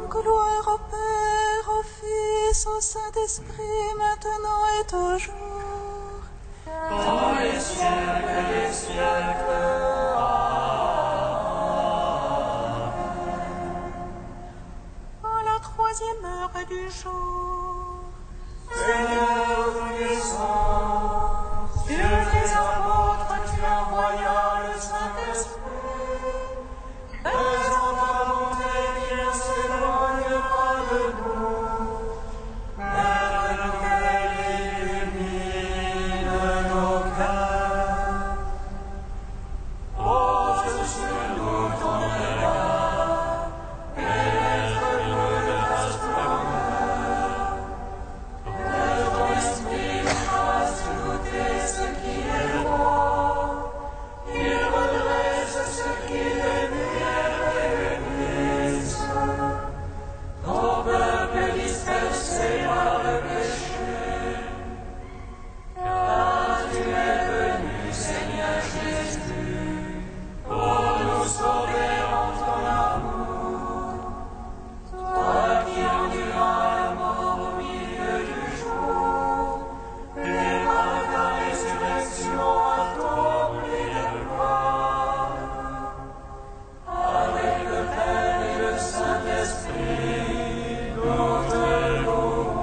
Gloire au Père, au Fils, au Saint-Esprit, maintenant et toujours. Dans les siècles des siècles. À la 3e heure du jour. Seigneur, nous descends. Dieu des apôtres, tu envoyas le Saint-Esprit. Faisons ta volonté qu'il ne s'éloigne pas de nous. Père de nouvelle illumine nos cœurs. Pose sur nous ton regard. Pénètre-nous de ta splendeur. Que ton esprit nous fasse goûter ce qui est bon. Il redresse ce qui est ton peuple dispersé par le péché, car tu es venu, Seigneur Jésus, pour nous sauver en ton amour. Toi qui enduras la mort au milieu du jour, et par ta résurrection à accompli de gloire, avec le Père et le Saint-Esprit, nous te louons.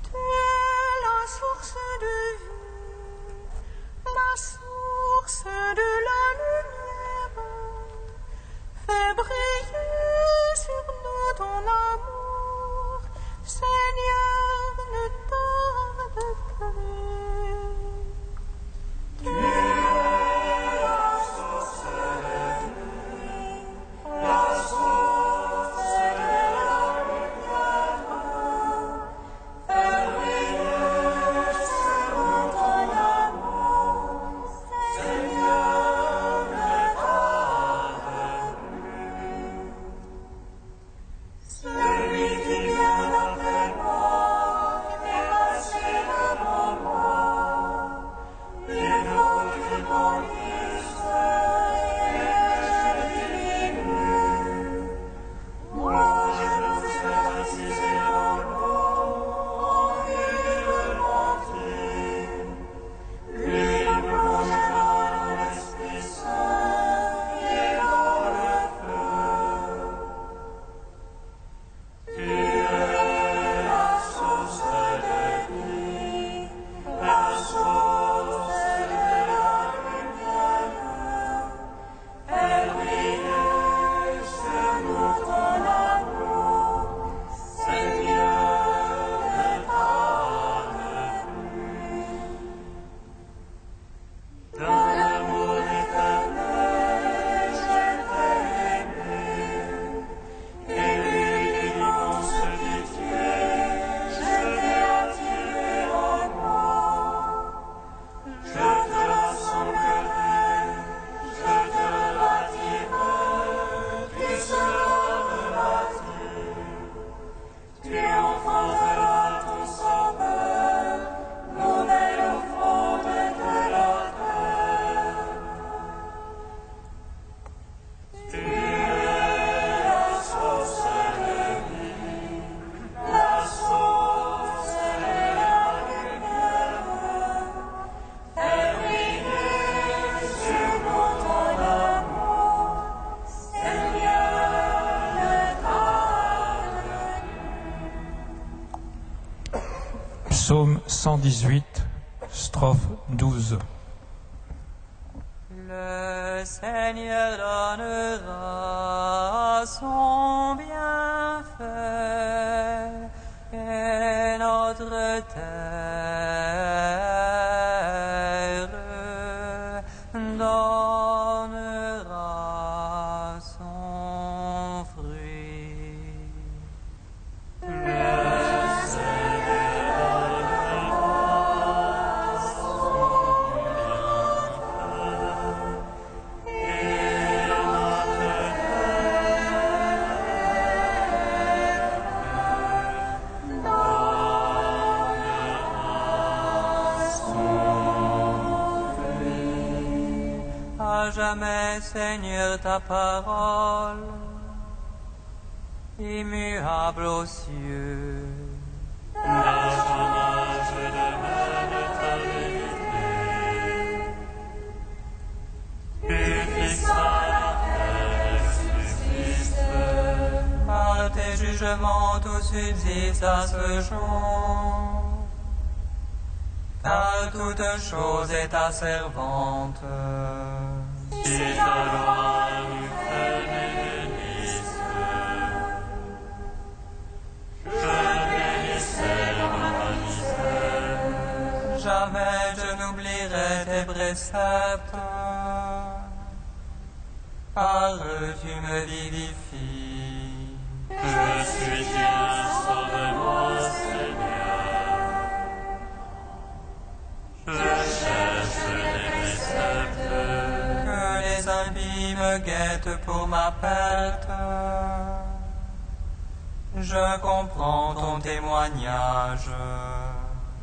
Tu es la source de vie, la source de la lumière. Fais briller sur nous ton amour, Seigneur, ne tarde plus. Tu es la source de vie, la source de la lumière. Fais briller sur nous ton amour, Seigneur, ne tarde plus. Celui qui vient après moi est passé devant moi. Il faut que je grandisse et que je diminue. Moi, je me fais baptiser en l'eau, en huile baptême. Lui me plongera dans l'Esprit Saint et dans le feu. Tu es la source de vie, la source de la lumière. Fais briller sur nous ton amour, Seigneur, ne tarde plus. Dans l'amour éternel, je t'ai aimé. Élu d'immense pitié, je t'ai attiré en moi. Je te rassemblerai, je te bâtirai, tu seras rebâti. Tu enfanteras ton sauveur, nouvelle offrande de la terre. Tu es la source de vie, la source de la lumière. Fais briller sur nous ton amour, Seigneur, ne tarde plus. Psaume 118, strophe 12. Le Seigneur donnera son bienfait et notre terre donnera son fruit. jamais, Seigneur, ta parole, immuable aux cieux. Je demande ta vérité. Purifie-ça, la terre subsiste. Par tes jugements, tout subsiste à ce jour. Car toute chose est ta servante. Si ta loi nous fait bénisse, je bénissais ma misère. Jamais je n'oublierai tes préceptes. Par eux tu me vivifies. Je suis bien, sauve-moi, Seigneur. Je cherche tes préceptes. Que les impies me guettent pour ma perte. Je comprends ton témoignage.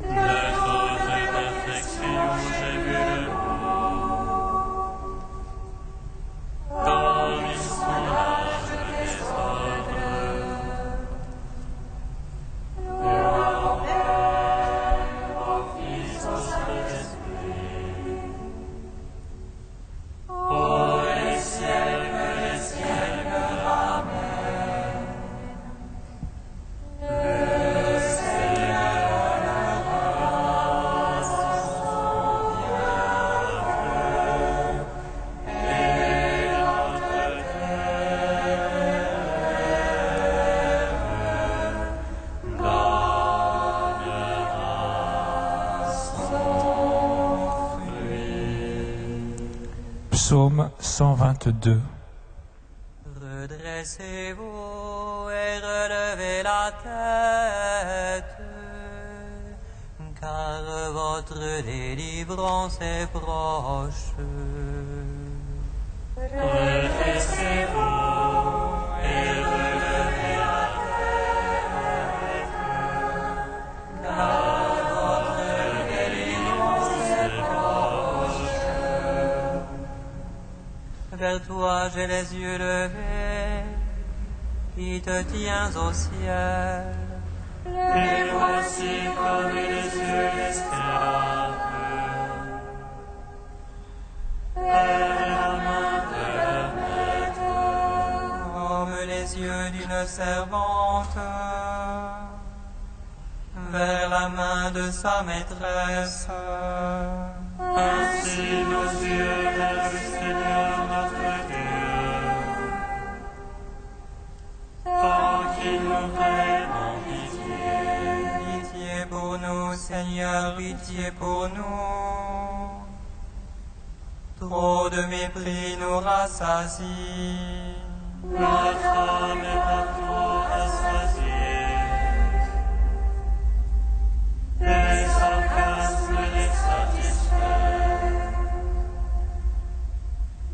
De toute perfection, j'ai vu le bout. Dans l'histoire des ordres. Gloire au Père, au Fils, au Saint-Esprit. Pour les siècles, Amen. Le Seigneur aura son Dieu, et notre terre donnera son fruit. Psaume 122. Redressez-vous et relevez la tête, car votre délivrance est proche. Redressez-vous et relevez la tête, car votre délivrance est proche. Vers toi j'ai les yeux levés, qui te tiens au ciel. Et voici comme les yeux d'esclaves. Vers la main de leur maître. Comme les yeux d'une servante, vers la main de sa maîtresse. Ainsi nos yeux vers le Seigneur notre Dieu. Tant qu'il nous fait en pitié. Pitié pour nous, Seigneur, pitié pour nous. Trop de mépris nous rassasie. Notre âme est partout rassasiée. Les sarcasmes les satisfaits.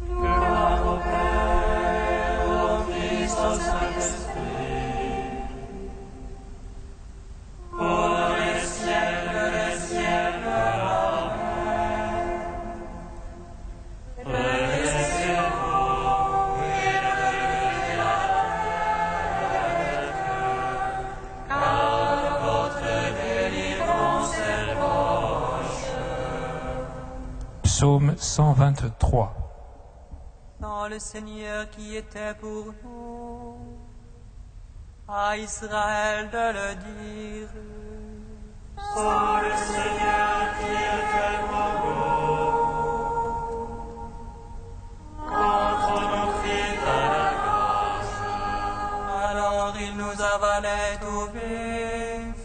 Gloire au Père, au Fils, au Saint-Esprit. Pour les siècles, Amen. Redressez-vous et relevez la tête, car votre délivrance est proche. Psaume 123. Sans le Seigneur qui était pour nous, à Israël de le dire. Sans le Seigneur qui était pour nous, contre nos cris à la gorge. Alors il nous avalait tout vif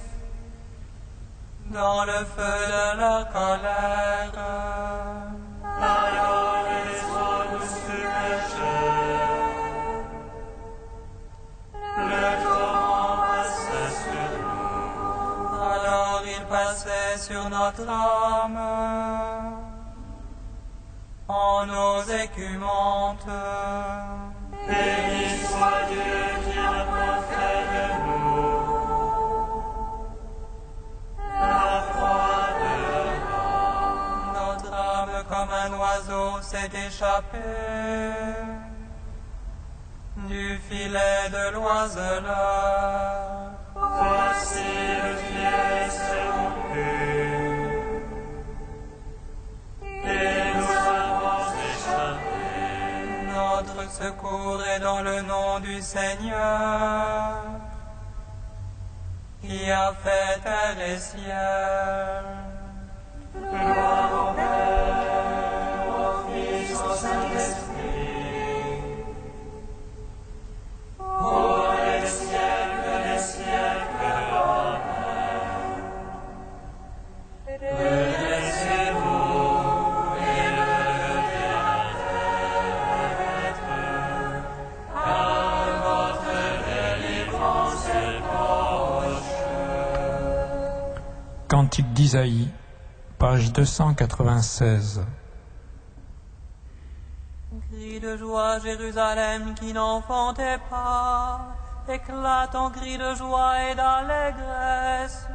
dans le feu de leur colère. Alors les eaux nous submergeaient. Le torrent passait sur nous. Alors il passait sur notre âme en eaux écumantes. Béni soit Dieu qui a pas fait de nous la proie de leur Notre âme comme un oiseau l'agneau s'est échappé du filet de l'oiseleur. Voici le filet s'est rompu, et nous avons échappé. Notre secours est dans le nom du Seigneur, qui a fait terre et ciel. Gloire au Père, au Fils, au Saint-Esprit, ô les siècles des siècles. Amen. Redressez-vous et levez la tête, car votre délivrance est proche. Cantique d'Isaïe, page 296. Cri de joie, Jérusalem qui n'enfantait pas, éclate en cri de joie et d'allégresse.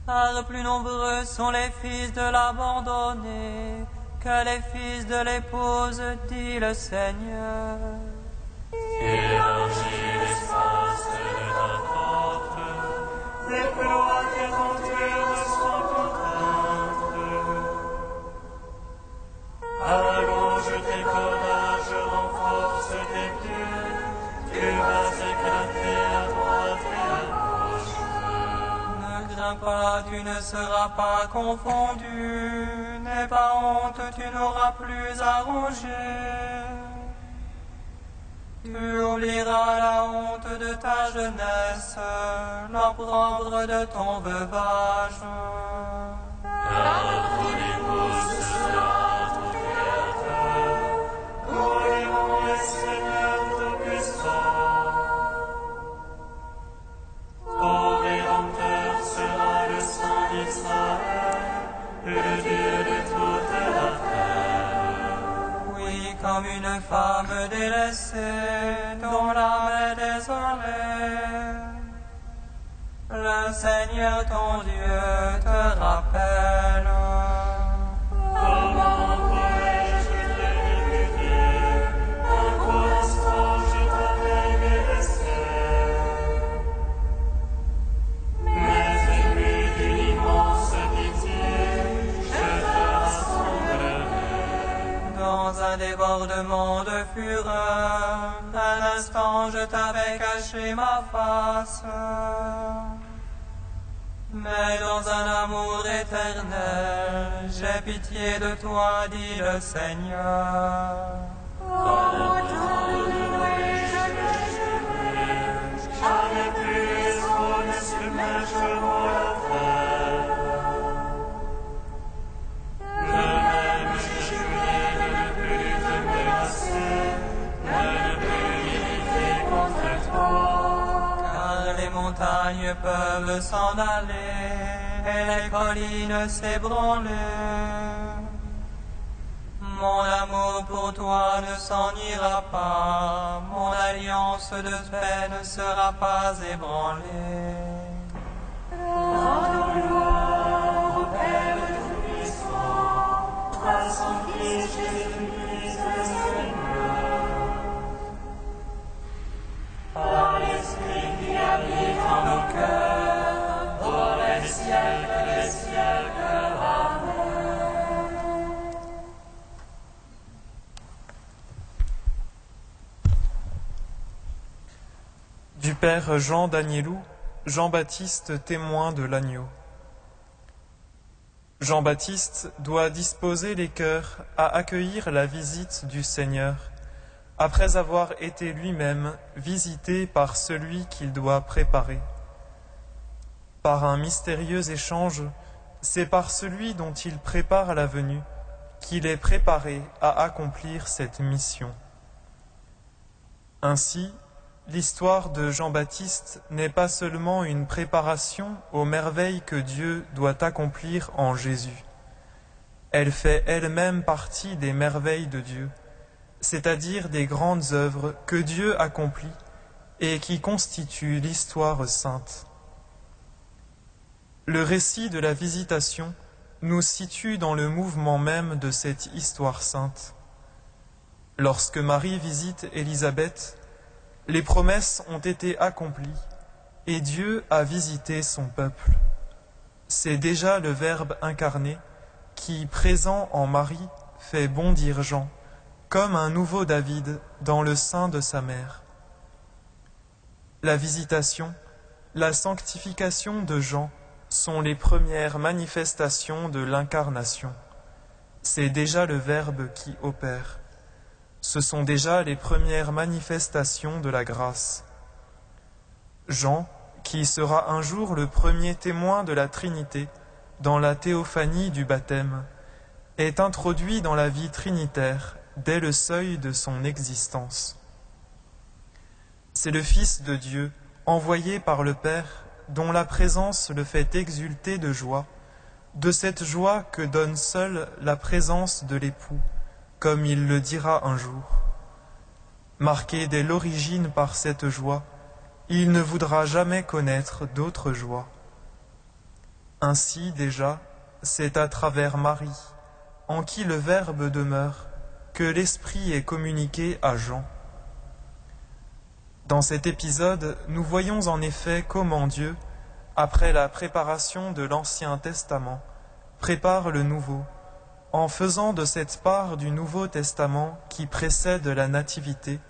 Car plus nombreux sont les fils de l'abandonné que les fils de l'épouse, dit le Seigneur. Élargis l'espace de ta porte, déploie tes contours sans contrainte. Allonge tes cordages, renforce tes pieux, tu vas éclater à droite et à gauche. Ne crains pas, tu ne seras pas confondu, n'aie pas honte, tu n'auras plus à ronger. Tu oublieras la honte de ta jeunesse, l'opprobre de ton veuvage. Car ton épouse sera ton Créateur, glorieront les seigneurs tout-puissants. Ton Rédempteur sera le Saint d'Israël, le Dieu de toute la terre. Oui, comme une femme délaissée, dont l'âme est désolée, le Seigneur ton Dieu te rappelle. Comment pourrais-je te répudier? Un court instant je t'avais délaissé. Mais ému d'une immense pitié, je te rassemblerai. Dans un débordement de fureur, un instant je t'avais caché ma face. Mais dans un amour éternel, j'ai pitié de toi, dit le Seigneur. Jamais plus les eaux ne submergeront la terre. De même, j'ai juré de ne plus te menacer, de ne plus m'irriter contre toi. Car les montagnes peuvent s'en aller, et les collines s'ébranler. Mon amour pour toi ne s'en ira pas, mon alliance de paix ne sera pas ébranlée. Rendons gloire au Père Tout-Puissant, à son Fils Jésus-Christ le Seigneur. Par l'Esprit qui habite en nos cœurs, pour les siècles des siècles. Amen. Du Père Jean d'Agnelou, Jean-Baptiste témoin de l'agneau. Jean-Baptiste doit disposer les cœurs à accueillir la visite du Seigneur, après avoir été lui-même visité par celui qu'il doit préparer. Par un mystérieux échange, c'est par celui dont il prépare la venue qu'il est préparé à accomplir cette mission. Ainsi, l'histoire de Jean-Baptiste n'est pas seulement une préparation aux merveilles que Dieu doit accomplir en Jésus. Elle fait elle-même partie des merveilles de Dieu, c'est-à-dire des grandes œuvres que Dieu accomplit et qui constituent l'histoire sainte. Le récit de la visitation nous situe dans le mouvement même de cette histoire sainte. Lorsque Marie visite Élisabeth, les promesses ont été accomplies et Dieu a visité son peuple. C'est déjà le Verbe incarné qui, présent en Marie, fait bondir Jean, comme un nouveau David dans le sein de sa mère. La visitation, la sanctification de Jean sont les premières manifestations de l'incarnation. C'est déjà le Verbe qui opère. Ce sont déjà les premières manifestations de la grâce. Jean, qui sera un jour le premier témoin de la Trinité dans la théophanie du baptême, est introduit dans la vie trinitaire dès le seuil de son existence. C'est le Fils de Dieu, envoyé par le Père, dont la présence le fait exulter de joie, de cette joie que donne seule la présence de l'époux, comme il le dira un jour. Marqué dès l'origine par cette joie, il ne voudra jamais connaître d'autre joie. Ainsi déjà, c'est à travers Marie, en qui le Verbe demeure, que l'Esprit est communiqué à Jean. Dans cet épisode, nous voyons en effet comment Dieu, après la préparation de l'Ancien Testament, prépare le Nouveau, en faisant de cette part du Nouveau Testament qui précède la Nativité,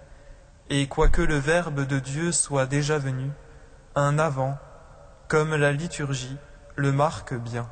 et quoique le Verbe de Dieu soit déjà venu, un avant, comme la liturgie le marque bien.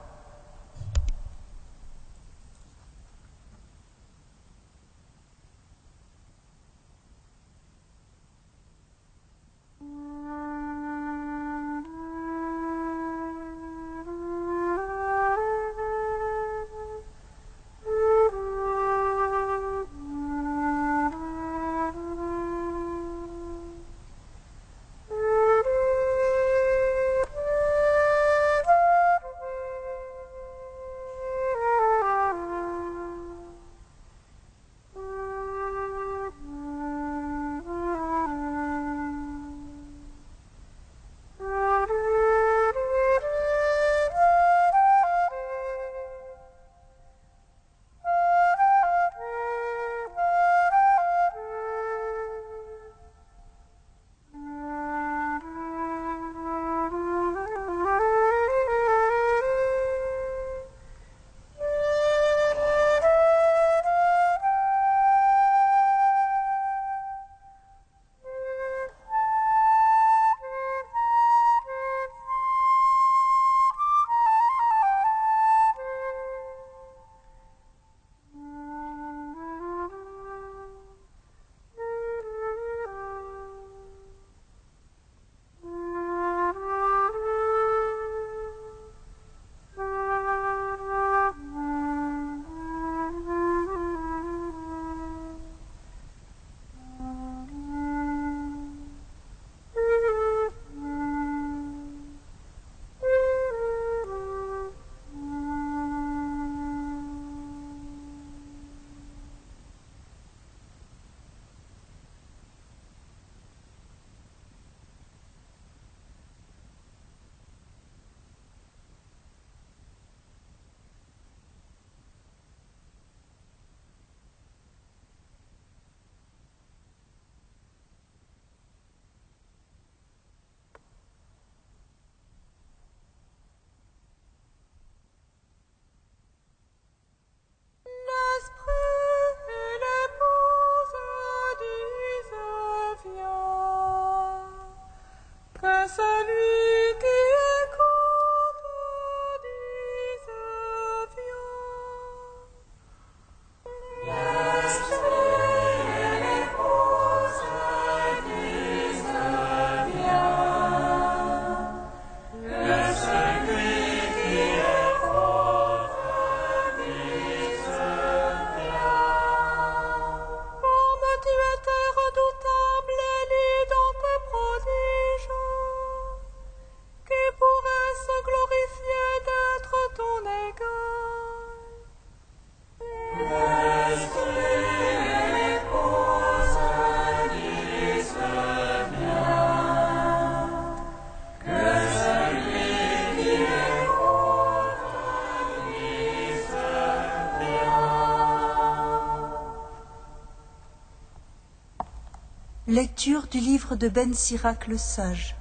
Lecture du livre de Ben Sirac le sage.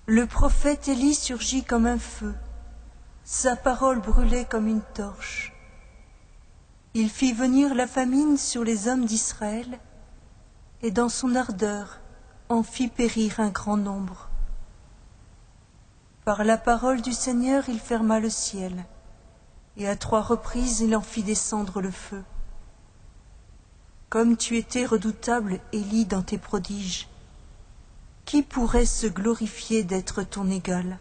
Le prophète Élie surgit comme un feu, sa parole brûlait comme une torche. Il fit venir la famine sur les hommes d'Israël, et dans son ardeur en fit périr un grand nombre. Par la parole du Seigneur il ferma le ciel, et à 3 reprises il en fit descendre le feu. Comme tu étais redoutable, Élie, dans tes prodiges, qui pourrait se glorifier d'être ton égal?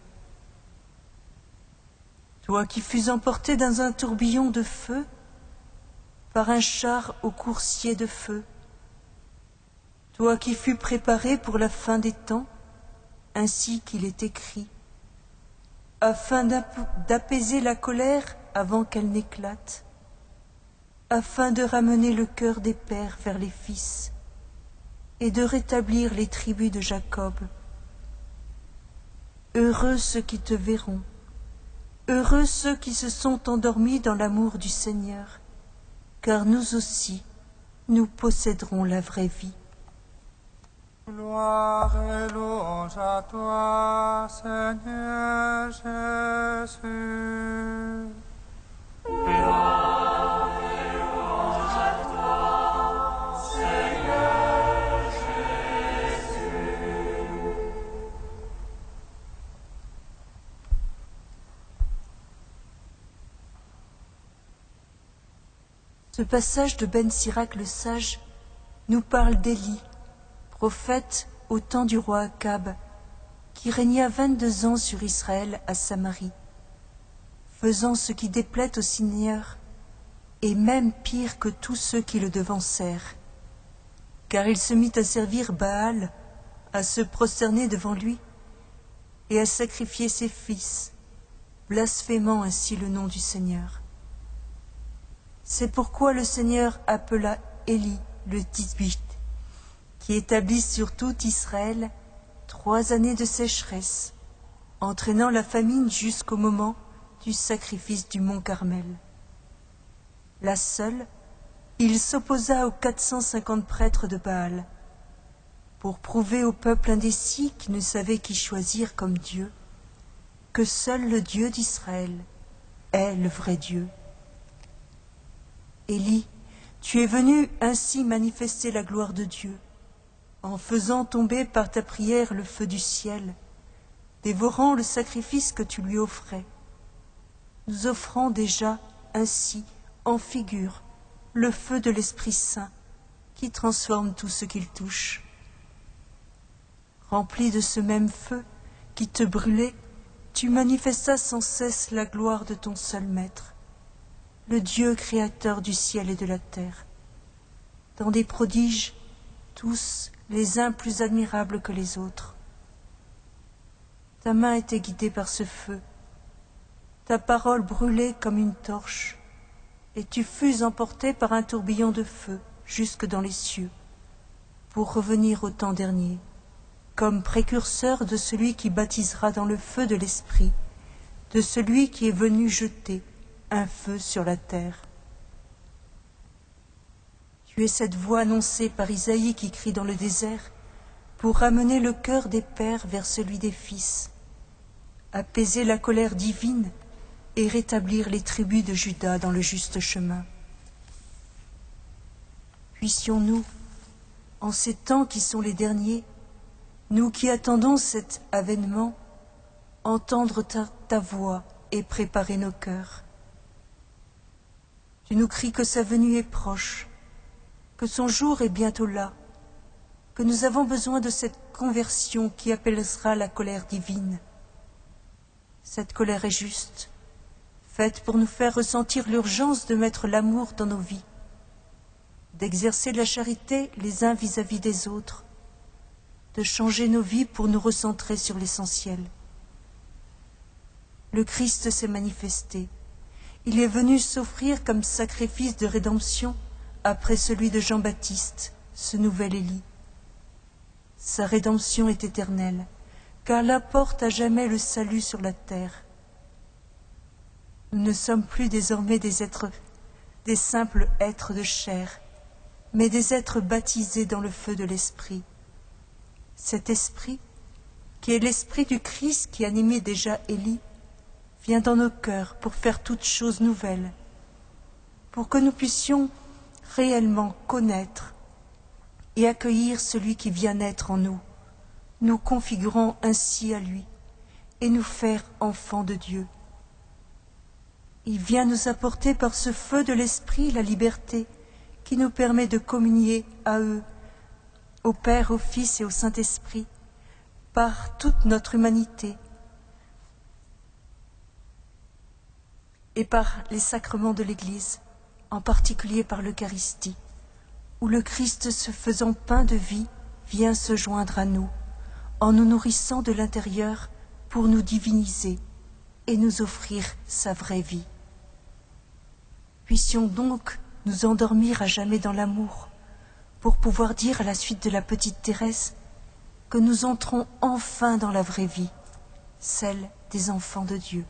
Toi qui fus emporté dans un tourbillon de feu, par un char au coursier de feu, toi qui fus préparé pour la fin des temps, ainsi qu'il est écrit, afin d'apaiser la colère avant qu'elle n'éclate, afin de ramener le cœur des pères vers les fils, et de rétablir les tribus de Jacob. Heureux ceux qui te verront, heureux ceux qui se sont endormis dans l'amour du Seigneur, car nous aussi, nous posséderons la vraie vie. Gloire et louange à toi, Seigneur Jésus. Gloire et louange à toi, Seigneur Jésus. Ce passage de Ben Sirac le sage nous parle d'Élie, prophète au temps du roi Akab, qui régna 22 ans sur Israël à Samarie, faisant ce qui déplaît au Seigneur, et même pire que tous ceux qui le devancèrent, car il se mit à servir Baal, à se prosterner devant lui, et à sacrifier ses fils, blasphémant ainsi le nom du Seigneur. C'est pourquoi le Seigneur appela Élie le Tishbite, qui établit sur tout Israël 3 années de sécheresse, entraînant la famine jusqu'au moment du sacrifice du mont Carmel. Là seul, il s'opposa aux 450 prêtres de Baal, pour prouver au peuple indécis qui ne savait qui choisir comme Dieu, que seul le Dieu d'Israël est le vrai Dieu. Élie, tu es venu ainsi manifester la gloire de Dieu, en faisant tomber par ta prière le feu du ciel, dévorant le sacrifice que tu lui offrais. Nous offrons déjà ainsi, en figure, le feu de l'Esprit Saint, qui transforme tout ce qu'il touche. Rempli de ce même feu qui te brûlait, tu manifestas sans cesse la gloire de ton seul Maître, le Dieu créateur du ciel et de la terre, dans des prodiges, tous les uns plus admirables que les autres. Ta main était guidée par ce feu, ta parole brûlait comme une torche, et tu fus emporté par un tourbillon de feu jusque dans les cieux, pour revenir au temps dernier, comme précurseur de celui qui baptisera dans le feu de l'Esprit, de celui qui est venu jeter un feu sur la terre. Tu es cette voix annoncée par Isaïe qui crie dans le désert pour ramener le cœur des pères vers celui des fils, apaiser la colère divine et rétablir les tribus de Juda dans le juste chemin. Puissions-nous, en ces temps qui sont les derniers, nous qui attendons cet avènement, entendre ta voix et préparer nos cœurs. Tu nous cries que sa venue est proche, que son jour est bientôt là, que nous avons besoin de cette conversion qui apaisera la colère divine. Cette colère est juste, faite pour nous faire ressentir l'urgence de mettre l'amour dans nos vies, d'exercer la charité les uns vis-à-vis des autres, de changer nos vies pour nous recentrer sur l'essentiel. Le Christ s'est manifesté. Il est venu s'offrir comme sacrifice de rédemption après celui de Jean-Baptiste, ce nouvel Élie. Sa rédemption est éternelle, car elle apporte à jamais le salut sur la terre. Nous ne sommes plus désormais des simples êtres de chair, mais des êtres baptisés dans le feu de l'Esprit. Cet Esprit, qui est l'Esprit du Christ qui animait déjà Élie, vient dans nos cœurs pour faire toutes choses nouvelles, pour que nous puissions réellement connaître et accueillir celui qui vient naître en nous, nous configurant ainsi à lui et nous faire enfants de Dieu. Il vient nous apporter par ce feu de l'Esprit la liberté qui nous permet de communier à eux, au Père, au Fils et au Saint-Esprit, par toute notre humanité et par les sacrements de l'Église, en particulier par l'Eucharistie, où le Christ se faisant pain de vie vient se joindre à nous, en nous nourrissant de l'intérieur pour nous diviniser et nous offrir sa vraie vie. Puissions donc nous endormir à jamais dans l'amour, pour pouvoir dire à la suite de la petite Thérèse que nous entrons enfin dans la vraie vie, celle des enfants de Dieu.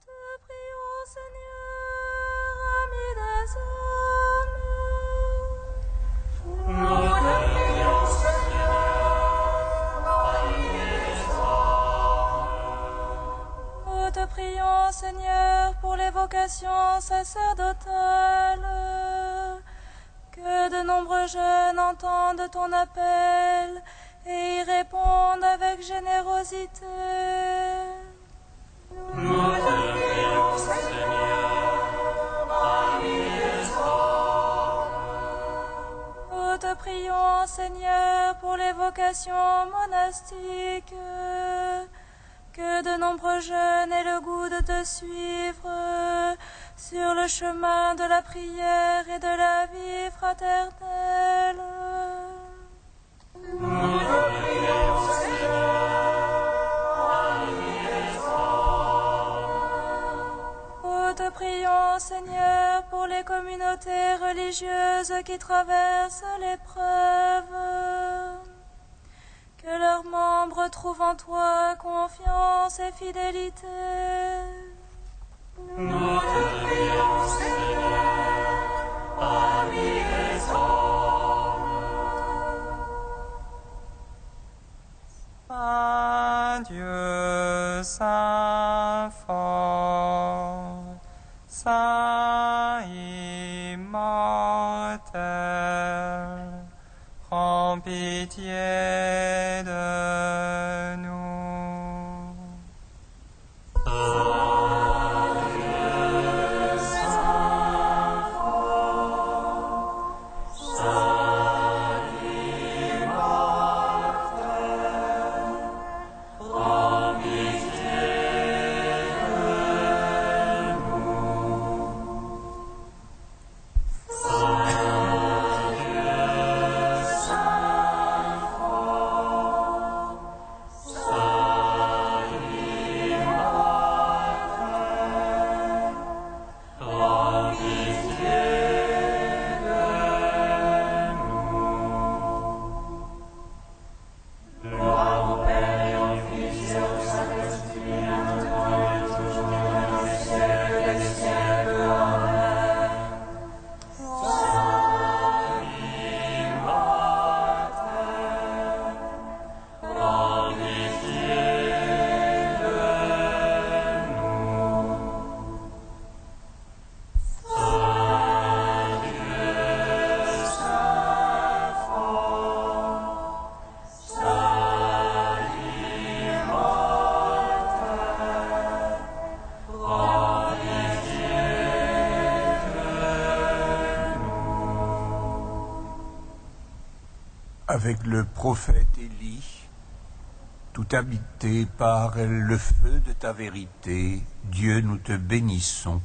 Te prions, Seigneur, ami des hommes. Nous te prions, Seigneur, ami des hommes. Nous te prions, Seigneur, pour les vocations sacerdotales. Que de nombreux jeunes entendent ton appel et y répondent avec générosité. Nous te prions, Seigneur, ami des hommes. Nous te prions, Seigneur, pour les vocations monastiques. Que de nombreux jeunes aient le goût de te suivre sur le chemin de la prière et de la vie fraternelle. Nous te prions, Seigneur, ami des hommes. Nous te prions, Seigneur, pour les communautés religieuses qui traversent l'épreuve. Que leurs membres trouvent en toi confiance et fidélité. Nous te prions, Seigneur, ami des hommes. Saint immortel, prends pitié de nous. Avec le prophète Élie, tout habité par le feu de ta vérité, Dieu, nous te bénissons.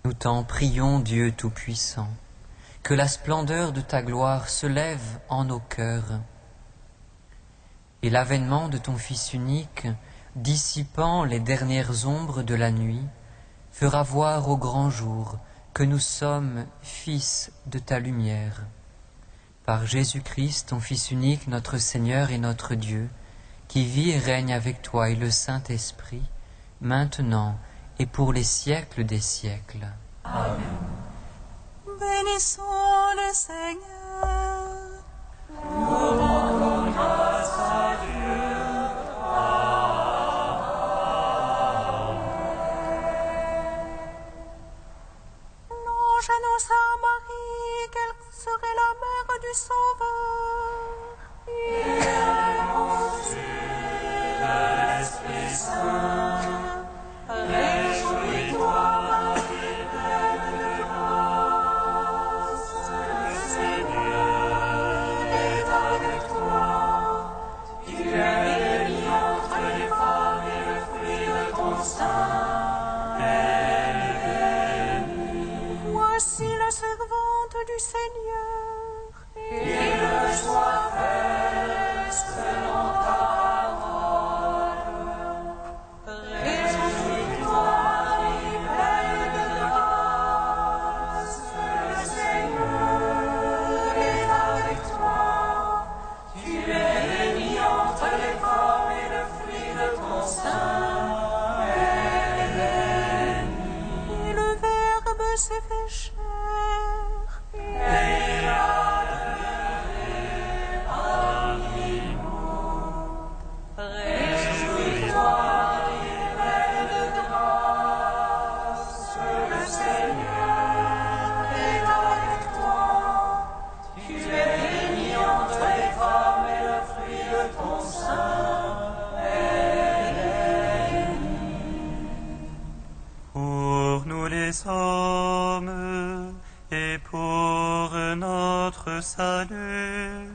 Nous t'en prions, Dieu Tout-Puissant, que la splendeur de ta gloire se lève en nos cœurs, et l'avènement de ton Fils unique, dissipant les dernières ombres de la nuit, fera voir au grand jour que nous sommes fils de ta lumière. Par Jésus-Christ, ton Fils unique, notre Seigneur et notre Dieu, qui vit et règne avec toi et le Saint-Esprit, maintenant et pour les siècles des siècles. Amen. Bénissons le Seigneur. Nous rendons grâce à Dieu. Louange annonce à Marie qu'elle serait la mère du Sauveur. Il a conçu l'Esprit Saint. Réjouis-toi, Marie, pleine de grâce. Le Seigneur est avec toi. Tu es bénie entre les femmes et le fruit de ton sein est béni. Voici la servante du Seigneur. Et le les hommes et pour notre salut.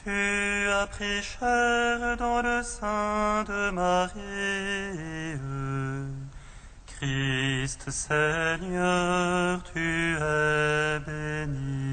Tu as pris chair dans le sein de Marie. Christ Seigneur, tu es béni.